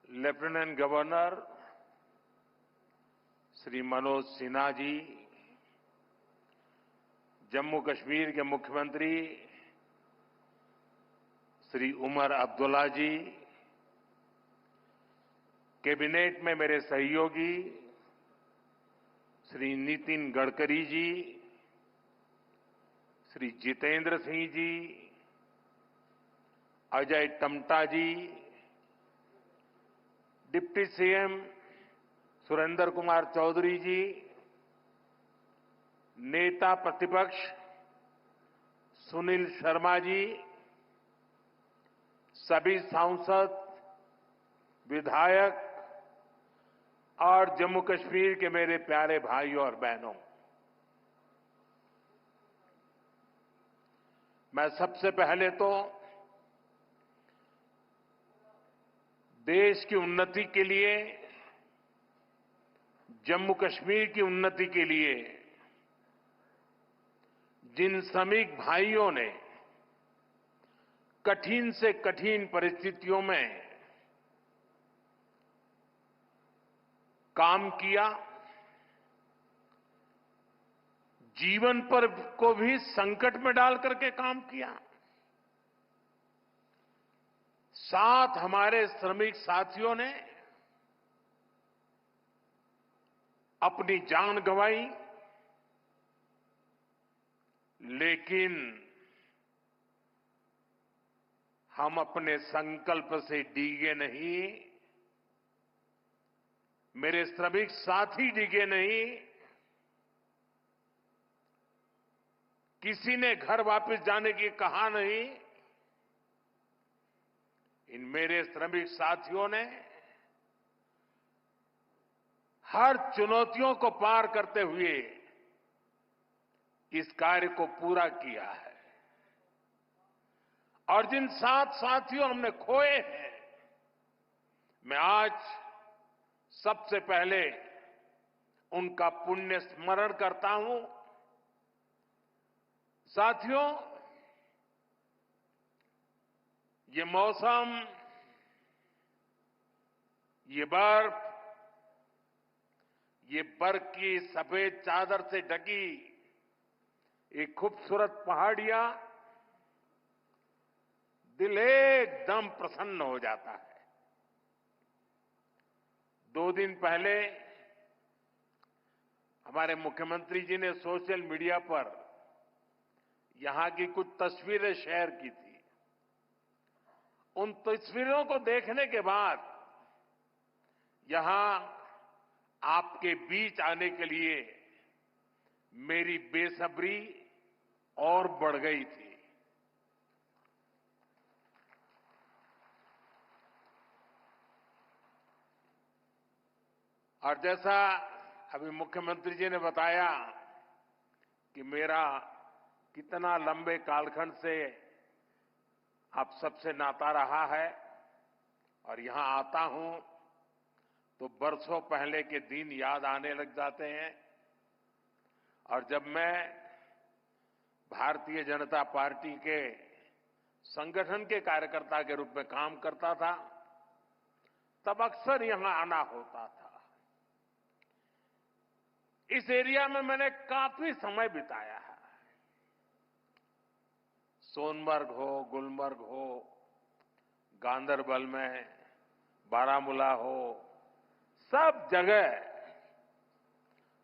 Lieutenant governor Shri Manoj Sinha ji, Jammu Kashmir के मुख्यमंत्री श्री उमर अब्दुल्ला जी, cabinet में मेरे सहयोगी श्री नितिन गडकरी जी, श्री जितेंद्र सिंह जी, अजय टम्टा जी, डिप्टी सीएम सुरेंद्र कुमार चौधरी जी, नेता प्रतिपक्ष सुनील शर्मा जी, सभी सांसद, विधायक और जम्मू कश्मीर के मेरे प्यारे भाइयों और बहनों, मैं सबसे पहले तो देश की उन्नति के लिए, जम्मू कश्मीर की उन्नति के लिए जिन श्रमिक भाइयों ने कठिन से कठिन परिस्थितियों में काम किया, जीवन पर को भी संकट में डाल करके काम किया, साथ हमारे श्रमिक साथियों ने अपनी जान गंवाई, लेकिन हम अपने संकल्प से डिगे नहीं, मेरे श्रमिक साथी डिगे नहीं, किसी ने घर वापस जाने की कहा नहीं। इन मेरे श्रमिक साथियों ने हर चुनौतियों को पार करते हुए इस कार्य को पूरा किया है। और जिन 7 साथियों हमने खोए हैं, मैं आज सबसे पहले उनका पुण्य स्मरण करता हूं। साथियों, ये मौसम, ये बर्फ, ये बर्फ की सफेद चादर से ढकी एक खूबसूरत पहाड़ियां दिल एकदम प्रसन्न हो जाता है। 2 दिन पहले हमारे मुख्यमंत्री जी ने सोशल मीडिया पर यहां की कुछ तस्वीरें शेयर की थी। उन तस्वीरों को देखने के बाद यहां आपके बीच आने के लिए मेरी बेसब्री और बढ़ गई थी। और जैसा अभी मुख्यमंत्री जी ने बताया कि मेरा कितना लंबे कालखंड से आप सबसे नाता रहा है, और यहां आता हूं तो बरसों पहले के दिन याद आने लग जाते हैं। और जब मैं भारतीय जनता पार्टी के संगठन के कार्यकर्ता के रूप में काम करता था, तब अक्सर यहां आना होता था। इस एरिया में मैंने काफी समय बिताया है। सोनमर्ग हो, गुलमर्ग हो, गांदरबल में, बारामूला हो, सब जगह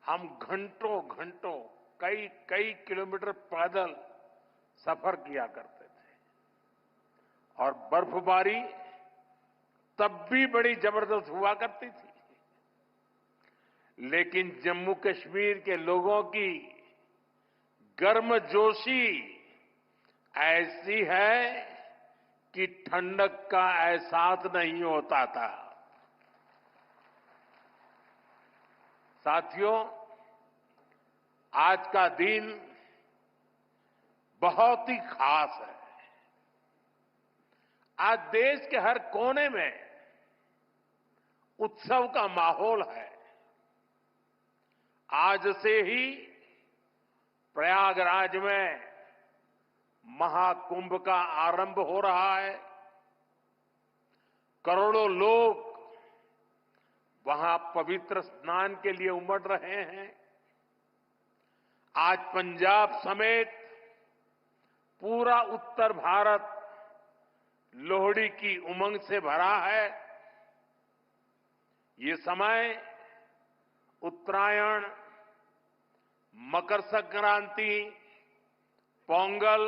हम घंटों घंटों, कई कई किलोमीटर पैदल सफर किया करते थे। और बर्फबारी तब भी बड़ी जबरदस्त हुआ करती थी। लेकिन जम्मू कश्मीर के लोगों की गर्मजोशी ऐसी है कि ठंडक का एहसास नहीं होता था। साथियों, आज का दिन बहुत ही खास है। आज देश के हर कोने में उत्सव का माहौल है। आज से ही प्रयागराज में महाकुंभ का आरंभ हो रहा है। करोड़ों लोग वहां पवित्र स्नान के लिए उमड़ रहे हैं। आज पंजाब समेत पूरा उत्तर भारत लोहड़ी की उमंग से भरा है। ये समय उत्तरायण, मकर संक्रांति, पोंगल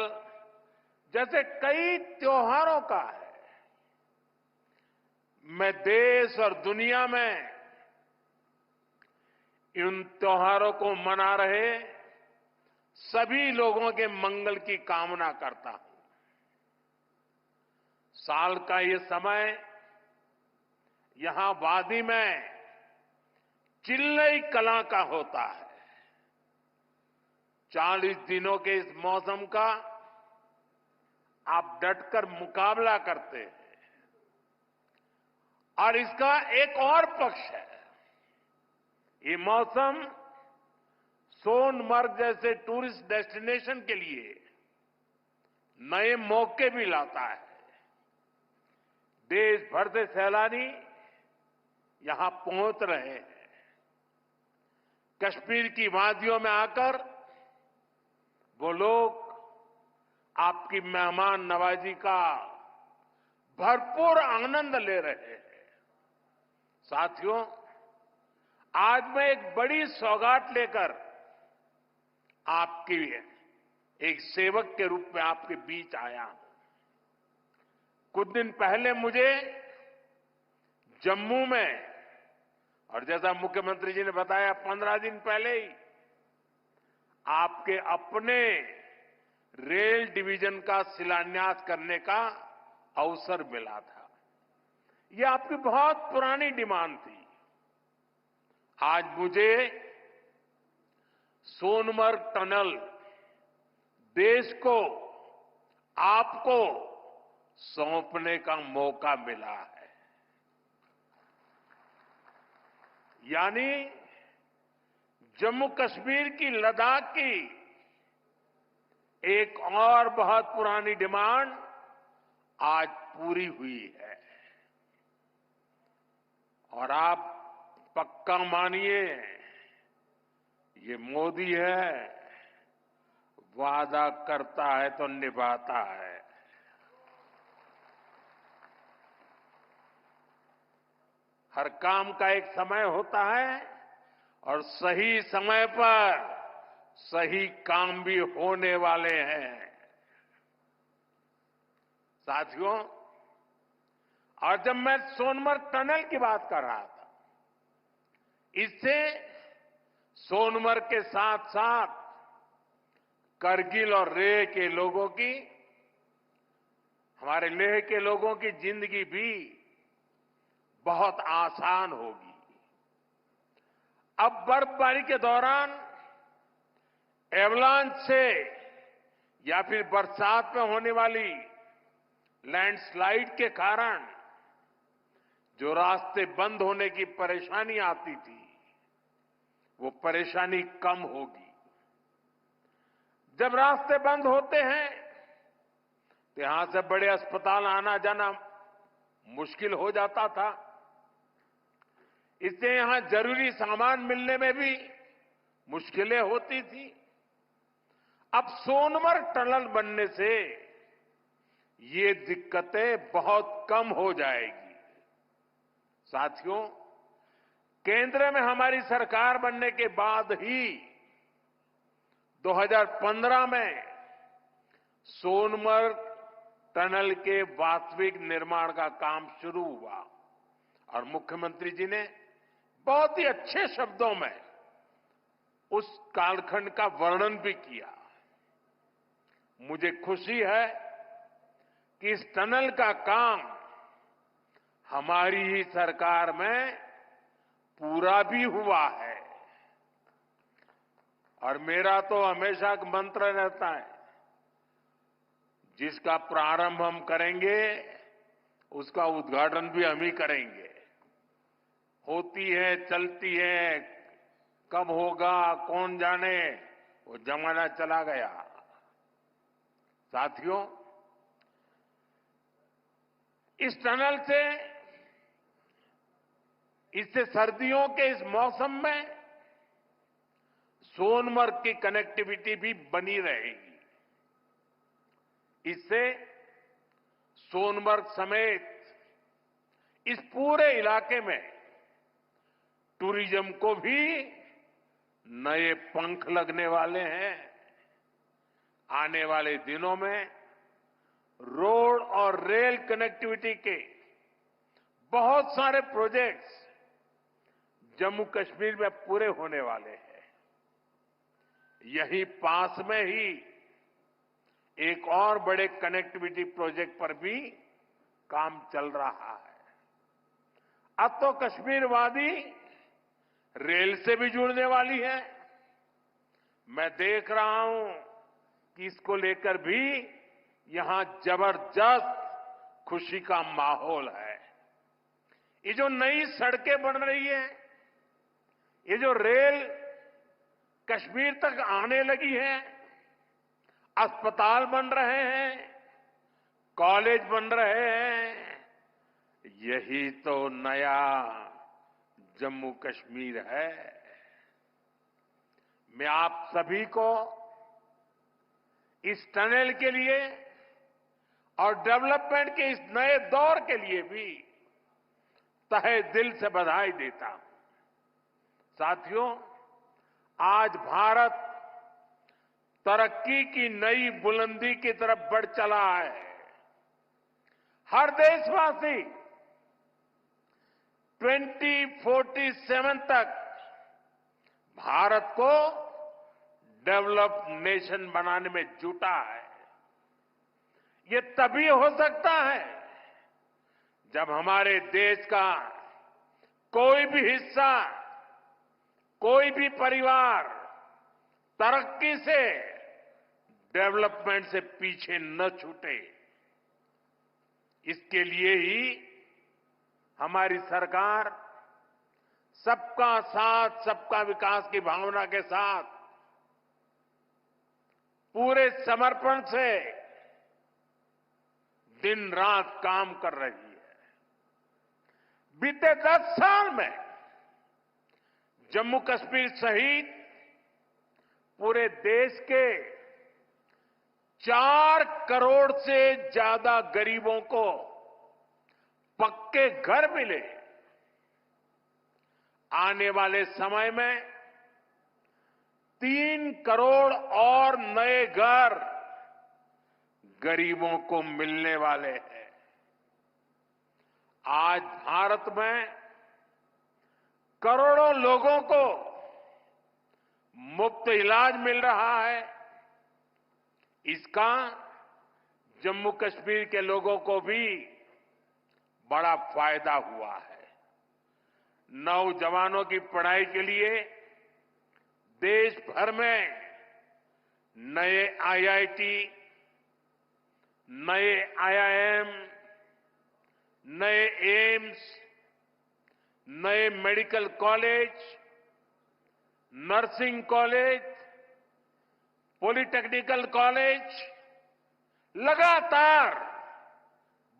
जैसे कई त्योहारों का है। मैं देश और दुनिया में इन त्योहारों को मना रहे सभी लोगों के मंगल की कामना करता हूं। साल का ये समय यहां वादी में चिल्लई कला का होता है। 40 दिनों के इस मौसम का आप डटकर मुकाबला करते हैं। और इसका एक और पक्ष है, ये मौसम सोनमर्ग जैसे टूरिस्ट डेस्टिनेशन के लिए नए मौके भी लाता है। देश भर से सैलानी यहां पहुंच रहे हैं। कश्मीर की वादियों में आकर वो लोग आपकी मेहमान नवाजी का भरपूर आनंद ले रहे हैं। साथियों, आज मैं एक बड़ी सौगात लेकर आपकी एक सेवक के रूप में आपके बीच आया हूं। कुछ दिन पहले मुझे जम्मू में, और जैसा मुख्यमंत्री जी ने बताया 15 दिन पहले ही आपके अपने रेल डिवीजन का शिलान्यास करने का अवसर मिला था। यह आपकी बहुत पुरानी डिमांड थी। आज मुझे सोनमर्ग टनल देश को, आपको सौंपने का मौका मिला है। यानी जम्मू कश्मीर की, लद्दाख की एक और बहुत पुरानी डिमांड आज पूरी हुई है। और आप पक्का मानिए, ये मोदी है, वादा करता है तो निभाता है। हर काम का एक समय होता है और सही समय पर सही काम भी होने वाले हैं। साथियों, और जब मैं सोनमर्ग टनल की बात कर रहा था, इससे सोनमर्ग के साथ साथ करगिल और लेह के लोगों की, हमारे लेह के लोगों की जिंदगी भी बहुत आसान होगी। अब बर्फबारी के दौरान एवलांच से या फिर बरसात में होने वाली लैंडस्लाइड के कारण जो रास्ते बंद होने की परेशानी आती थी, वो परेशानी कम होगी। जब रास्ते बंद होते हैं तो यहां से बड़े अस्पताल आना जाना मुश्किल हो जाता था। इससे यहां जरूरी सामान मिलने में भी मुश्किलें होती थी। अब सोनमर्ग टनल बनने से ये दिक्कतें बहुत कम हो जाएगी। साथियों, केंद्र में हमारी सरकार बनने के बाद ही 2015 में सोनमर्ग टनल के वास्तविक निर्माण का काम शुरू हुआ और मुख्यमंत्री जी ने बहुत ही अच्छे शब्दों में उस कालखंड का वर्णन भी किया। मुझे खुशी है कि इस टनल का काम हमारी ही सरकार में पूरा भी हुआ है। और मेरा तो हमेशा एक मंत्र रहता है, जिसका प्रारंभ हम करेंगे उसका उद्घाटन भी हम ही करेंगे। होती है, चलती है, कब होगा कौन जाने, वो जमाना चला गया। साथियों, इस टनल से इससे सर्दियों के इस मौसम में सोनमर्ग की कनेक्टिविटी भी बनी रहेगी। इससे सोनमर्ग समेत इस पूरे इलाके में टूरिज्म को भी नए पंख लगने वाले हैं। आने वाले दिनों में रोड और रेल कनेक्टिविटी के बहुत सारे प्रोजेक्ट्स जम्मू कश्मीर में पूरे होने वाले हैं। यही पास में ही एक और बड़े कनेक्टिविटी प्रोजेक्ट पर भी काम चल रहा है। अब तो कश्मीर वादी रेल से भी जुड़ने वाली है। मैं देख रहा हूं कि इसको लेकर भी यहां जबरदस्त खुशी का माहौल है। ये जो नई सड़कें बन रही है, ये जो रेल कश्मीर तक आने लगी है, अस्पताल बन रहे हैं, कॉलेज बन रहे हैं, यही तो नया जम्मू कश्मीर है। मैं आप सभी को इस टनल के लिए और डेवलपमेंट के इस नए दौर के लिए भी तहे दिल से बधाई देता हूं। साथियों, आज भारत तरक्की की नई बुलंदी की तरफ बढ़ चला है। हर देशवासी 2047 तक भारत को डेवलप्ड नेशन बनाने में जुटा है। ये तभी हो सकता है जब हमारे देश का कोई भी हिस्सा, कोई भी परिवार तरक्की से, डेवलपमेंट से पीछे न छूटे। इसके लिए ही हमारी सरकार सबका साथ, सबका विकास की भावना के साथ पूरे समर्पण से दिन रात काम कर रही है। बीते 10 साल में जम्मू कश्मीर सहित पूरे देश के 4 करोड़ से ज्यादा गरीबों को पक्के घर मिले। आने वाले समय में 3 करोड़ और नए घर गरीबों को मिलने वाले हैं। आज भारत में करोड़ों लोगों को मुफ्त इलाज मिल रहा है। इसका जम्मू कश्मीर के लोगों को भी बड़ा फायदा हुआ है। नौजवानों की पढ़ाई के लिए देश भर में नए आईआईटी, नए आईआईएम, नए एम्स, नए medical college, nursing college, polytechnical college लगातार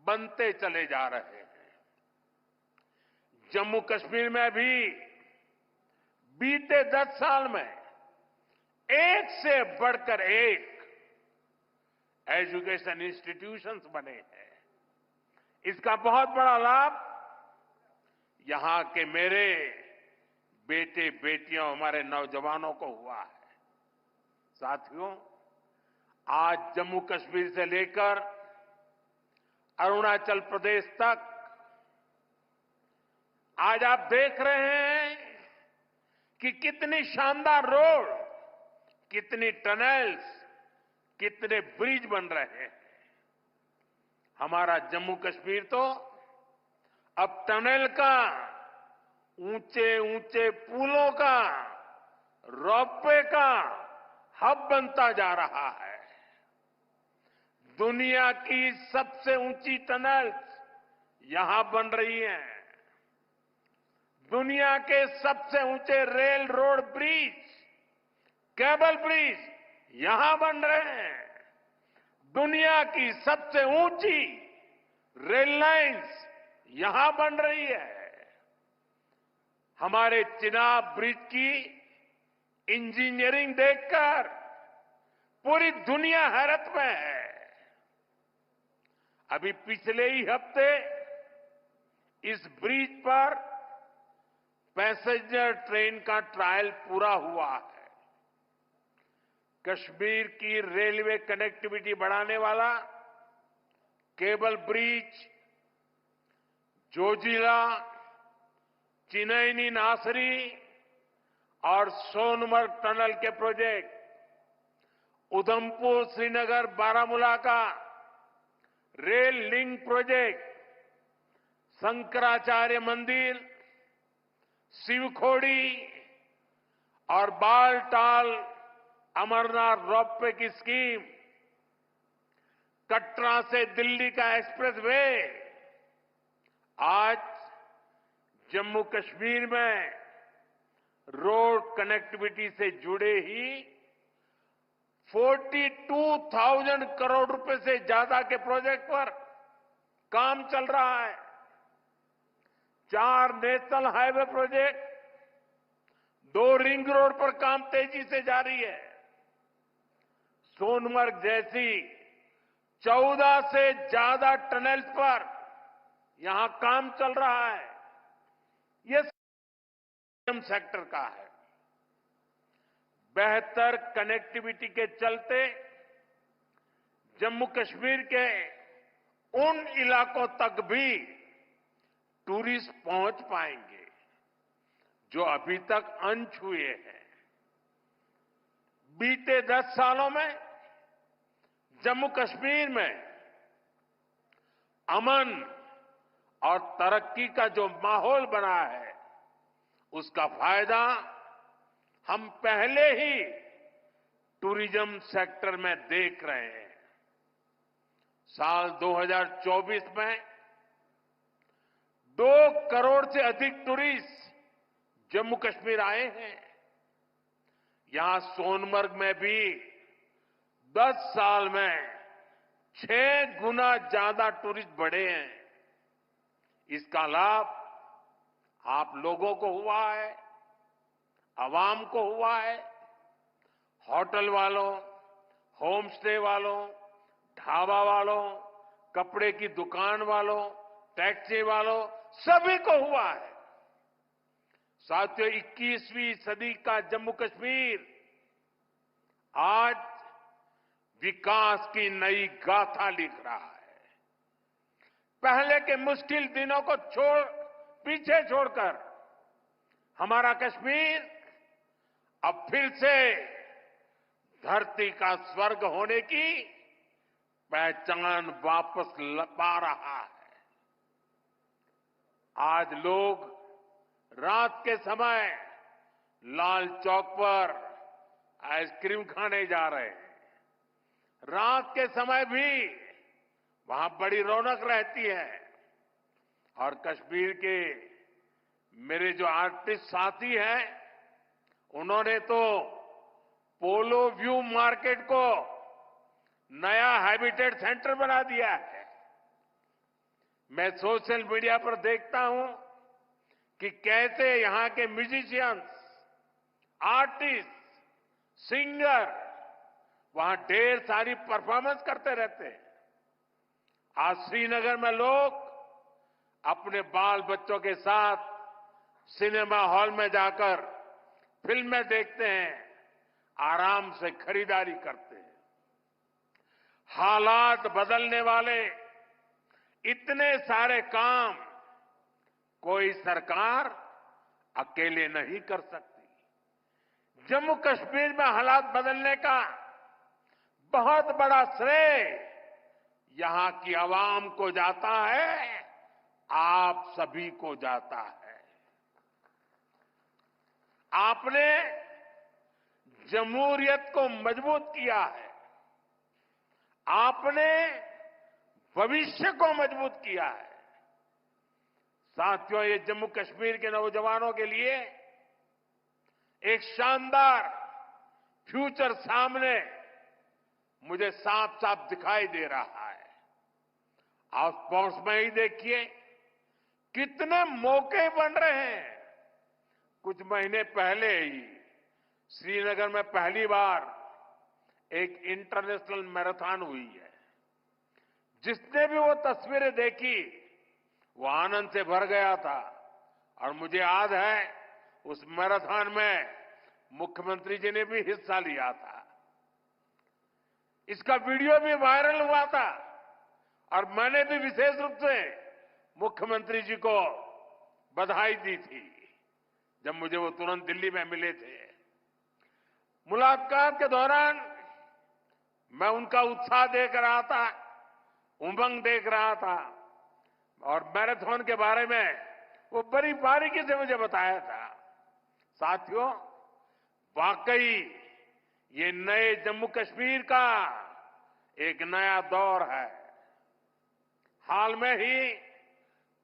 बनते चले जा रहे हैं। जम्मू कश्मीर में भी बीते 10 साल में एक से बढ़कर एक एजुकेशन इंस्टीट्यूशंस बने हैं। इसका बहुत बड़ा लाभ यहां के मेरे बेटे बेटियों, हमारे नौजवानों को हुआ है। साथियों, आज जम्मू कश्मीर से लेकर अरुणाचल प्रदेश तक आज आप देख रहे हैं कि कितनी शानदार रोड, कितनी टनल्स, कितने ब्रिज बन रहे हैं। हमारा जम्मू कश्मीर तो अब टनल का, ऊंचे ऊंचे पुलों का, रोपवे का हब बनता जा रहा है। दुनिया की सबसे ऊंची टनल्स यहां बन रही हैं। दुनिया के सबसे ऊंचे rail road bridge, cable bridge यहां बन रहे हैं। दुनिया की सबसे ऊंची रेल लाइंस यहां बन रही है। हमारे चिनाब ब्रिज की इंजीनियरिंग देखकर पूरी दुनिया हैरत में है। अभी पिछले ही हफ्ते इस ब्रिज पर पैसेंजर ट्रेन का ट्रायल पूरा हुआ है। कश्मीर की रेलवे कनेक्टिविटी बढ़ाने वाला केबल ब्रिज, जोजिला, चिनैनी नासरी और सोनमर्ग टनल के प्रोजेक्ट, उधमपुर श्रीनगर बारामूला का रेल लिंक प्रोजेक्ट, शंकराचार्य मंदिर, शिवखोड़ी और बालटाल अमरनाथ रोपवे की स्कीम, कटरा से दिल्ली का एक्सप्रेसवे, आज जम्मू कश्मीर में रोड कनेक्टिविटी से जुड़े ही 42,000 करोड़ रुपए से ज्यादा के प्रोजेक्ट पर काम चल रहा है। 4 national highway project, 2 ring road पर काम तेजी से जारी है। सोनमर्ग जैसी 14 से ज्यादा टनल्स पर यहां काम चल रहा है। ये सेक्टर का है। बेहतर कनेक्टिविटी के चलते जम्मू कश्मीर के उन इलाकों तक भी टूरिस्ट पहुंच पाएंगे जो अभी तक अनछुए हैं। बीते 10 सालों में जम्मू कश्मीर में अमन और तरक्की का जो माहौल बना है, उसका फायदा हम पहले ही टूरिज्म सेक्टर में देख रहे हैं। साल 2024 में 2 करोड़ से अधिक टूरिस्ट जम्मू कश्मीर आए हैं। यहां सोनमर्ग में भी 10 साल में 6 गुना ज्यादा टूरिस्ट बढ़े हैं। इसका लाभ आप लोगों को हुआ है, आवाम को हुआ है। होटल वालों, होम स्टे वालों, ढाबा वालों, कपड़े की दुकान वालों, टैक्सी वालों, सभी को हुआ है। साथियों, 21वीं सदी का जम्मू कश्मीर आज विकास की नई गाथा लिख रहा है। पहले के मुश्किल दिनों को पीछे छोड़कर हमारा कश्मीर अब फिर से धरती का स्वर्ग होने की पहचान वापस पा रहा है। आज लोग रात के समय लाल चौक पर आइसक्रीम खाने जा रहे हैं। रात के समय भी वहां बड़ी रौनक रहती है। और कश्मीर के मेरे जो आर्टिस्ट साथी हैं, उन्होंने तो पोलो व्यू मार्केट को नया हैबिटेट सेंटर बना दिया है। मैं सोशल मीडिया पर देखता हूं कि कैसे यहां के म्यूजिशियंस, आर्टिस्ट, सिंगर वहां ढेर सारी परफॉर्मेंस करते रहते हैं। आज श्रीनगर में लोग अपने बाल बच्चों के साथ सिनेमा हॉल में जाकर फिल्में देखते हैं, आराम से खरीदारी करते हैं। हालात बदलने वाले इतने सारे काम कोई सरकार अकेले नहीं कर सकती। जम्मू कश्मीर में हालात बदलने का बहुत बड़ा श्रेय यहां की आवाम को जाता है, आप सभी को जाता है। आपने जमहूरियत को मजबूत किया है। आपने भविष्य को मजबूत किया है। साथियों, ये जम्मू कश्मीर के नौजवानों के लिए एक शानदार फ्यूचर सामने मुझे साफ साफ दिखाई दे रहा है। आप स्पोर्ट्स में ही देखिए कितने मौके बन रहे हैं। कुछ महीने पहले ही श्रीनगर में पहली बार एक इंटरनेशनल मैराथन हुई है। जिसने भी वो तस्वीरें देखी वो आनंद से भर गया था। और मुझे याद है उस मैराथन में मुख्यमंत्री जी ने भी हिस्सा लिया था। इसका वीडियो भी वायरल हुआ था और मैंने भी विशेष रूप से मुख्यमंत्री जी को बधाई दी थी जब मुझे वो तुरंत दिल्ली में मिले थे। मुलाकात के दौरान मैं उनका उत्साह देख रहा था, उमंग देख रहा था और मैराथन के बारे में वो बड़ी बारीकी से मुझे बताया था। साथियों, वाकई ये नए जम्मू कश्मीर का एक नया दौर है। हाल में ही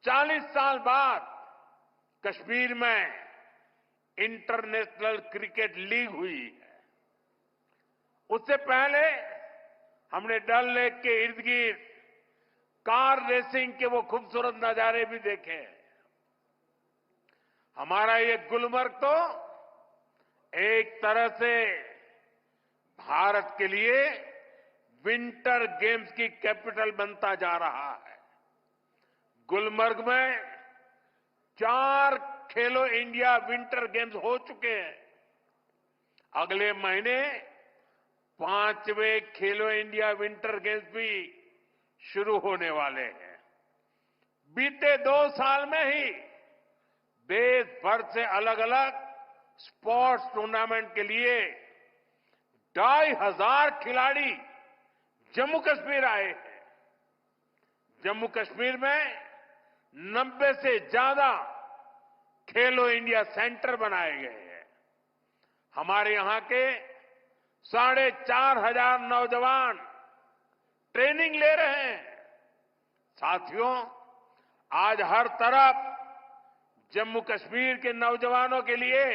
40 साल बाद कश्मीर में इंटरनेशनल क्रिकेट लीग हुई है। उससे पहले हमने डल लेक के इर्द गिर्द कार रेसिंग के वो खूबसूरत नजारे भी देखे। हमारा ये गुलमर्ग तो एक तरह से भारत के लिए विंटर गेम्स की कैपिटल बनता जा रहा है। गुलमर्ग में 4 खेलो इंडिया विंटर गेम्स हो चुके हैं। अगले महीने 5वें खेलो इंडिया विंटर गेम्स भी शुरू होने वाले हैं। बीते 2 साल में ही देश भर से अलग अलग स्पोर्ट्स टूर्नामेंट के लिए 2,500 खिलाड़ी जम्मू कश्मीर आए हैं। जम्मू कश्मीर में 90 से ज्यादा खेलो इंडिया सेंटर बनाए गए हैं। हमारे यहां के 4,500 नौजवान ट्रेनिंग ले रहे हैं। साथियों, आज हर तरफ जम्मू कश्मीर के नौजवानों के लिए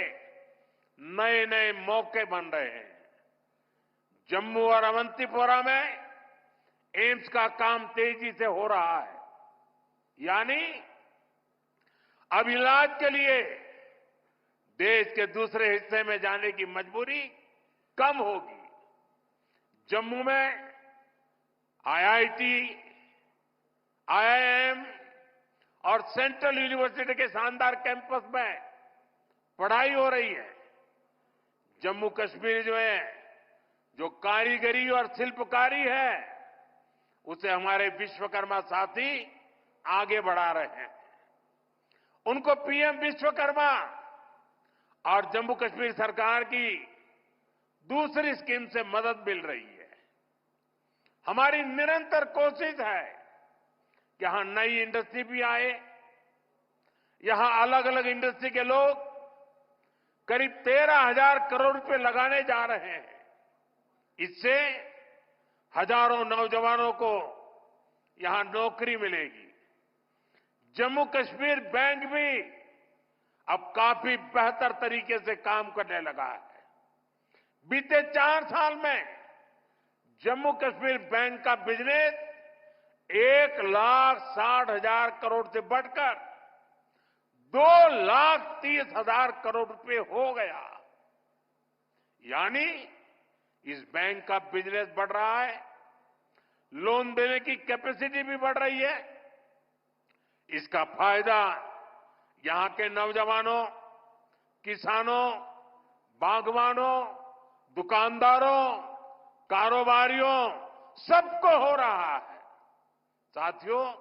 नए नए मौके बन रहे हैं। जम्मू और अवंतीपोरा में एम्स का काम तेजी से हो रहा है, यानी अब इलाज के लिए देश के दूसरे हिस्से में जाने की मजबूरी कम होगी। जम्मू में आईआईटी, आईआईएम और सेंट्रल यूनिवर्सिटी के शानदार कैंपस में पढ़ाई हो रही है। जम्मू कश्मीर में जो कारीगरी और शिल्पकारी है उसे हमारे विश्वकर्मा साथी आगे बढ़ा रहे हैं। उनको पीएम विश्वकर्मा और जम्मू कश्मीर सरकार की दूसरी स्कीम से मदद मिल रही है। हमारी निरंतर कोशिश है कि यहां नई इंडस्ट्री भी आए। यहां अलग अलग इंडस्ट्री के लोग करीब 13,000 करोड़ रुपए लगाने जा रहे हैं। इससे हजारों नौजवानों को यहां नौकरी मिलेगी। जम्मू कश्मीर बैंक भी अब काफी बेहतर तरीके से काम करने लगा है। बीते 4 साल में जम्मू कश्मीर बैंक का बिजनेस 1,60,000 करोड़ से बढ़कर 2,30,000 करोड़ रुपए हो गया। यानी इस बैंक का बिजनेस बढ़ रहा है, लोन देने की कैपेसिटी भी बढ़ रही है। इसका फायदा यहां के नौजवानों, किसानों, बागवानों, दुकानदारों, कारोबारियों सबको हो रहा है। साथियों,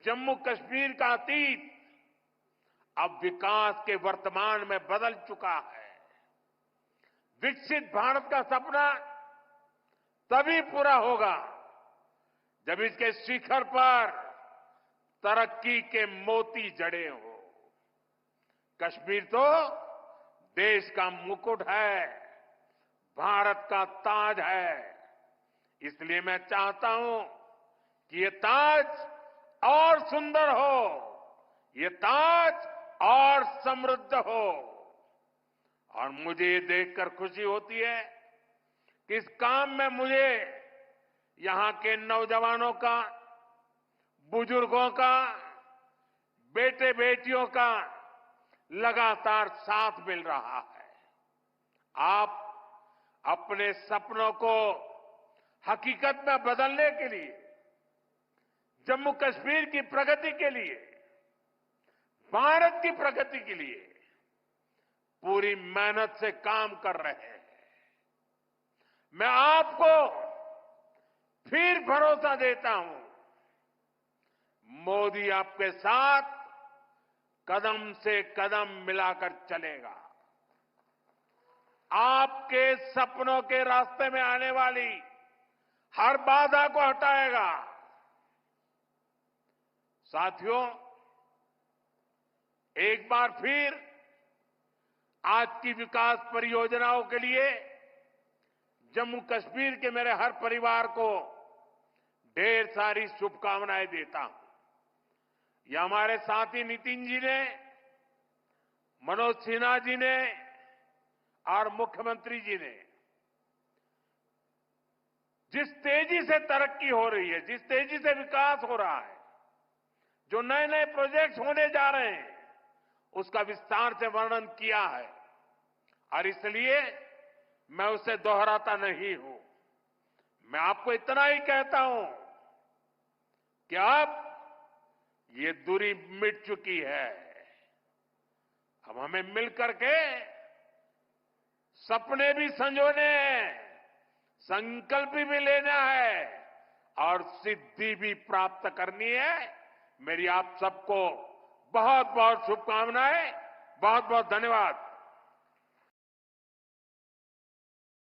जम्मू कश्मीर का अतीत अब विकास के वर्तमान में बदल चुका है। विकसित भारत का सपना तभी पूरा होगा जब इसके शिखर पर तरक्की के मोती जड़े हो। कश्मीर तो देश का मुकुट है, भारत का ताज है। इसलिए मैं चाहता हूं कि ये ताज और सुंदर हो, ये ताज और समृद्ध हो। और मुझे ये देखकर खुशी होती है कि इस काम में मुझे यहां के नौजवानों का, बुजुर्गों का, बेटे बेटियों का लगातार साथ मिल रहा है। आप अपने सपनों को हकीकत में बदलने के लिए, जम्मू कश्मीर की प्रगति के लिए, भारत की प्रगति के लिए पूरी मेहनत से काम कर रहे हैं। मैं आपको फिर भरोसा देता हूं, मोदी आपके साथ कदम से कदम मिलाकर चलेगा। आपके सपनों के रास्ते में आने वाली हर बाधा को हटाएगा। साथियों, एक बार फिर आज की विकास परियोजनाओं के लिए जम्मू कश्मीर के मेरे हर परिवार को ढेर सारी शुभकामनाएं देता हूं। ये हमारे साथी नितिन जी ने, मनोज सिन्हा जी ने और मुख्यमंत्री जी ने जिस तेजी से तरक्की हो रही है, जिस तेजी से विकास हो रहा है, जो नए नए प्रोजेक्ट्स होने जा रहे हैं, उसका विस्तार से वर्णन किया है और इसलिए मैं उसे दोहराता नहीं हूं। मैं आपको इतना ही कहता हूं कि अब ये दूरी मिट चुकी है। अब हमें मिलकर के सपने भी संजोने हैं, संकल्प भी लेना है और सिद्धि भी प्राप्त करनी है। मेरी आप सबको बहुत बहुत शुभकामनाएं, बहुत बहुत धन्यवाद।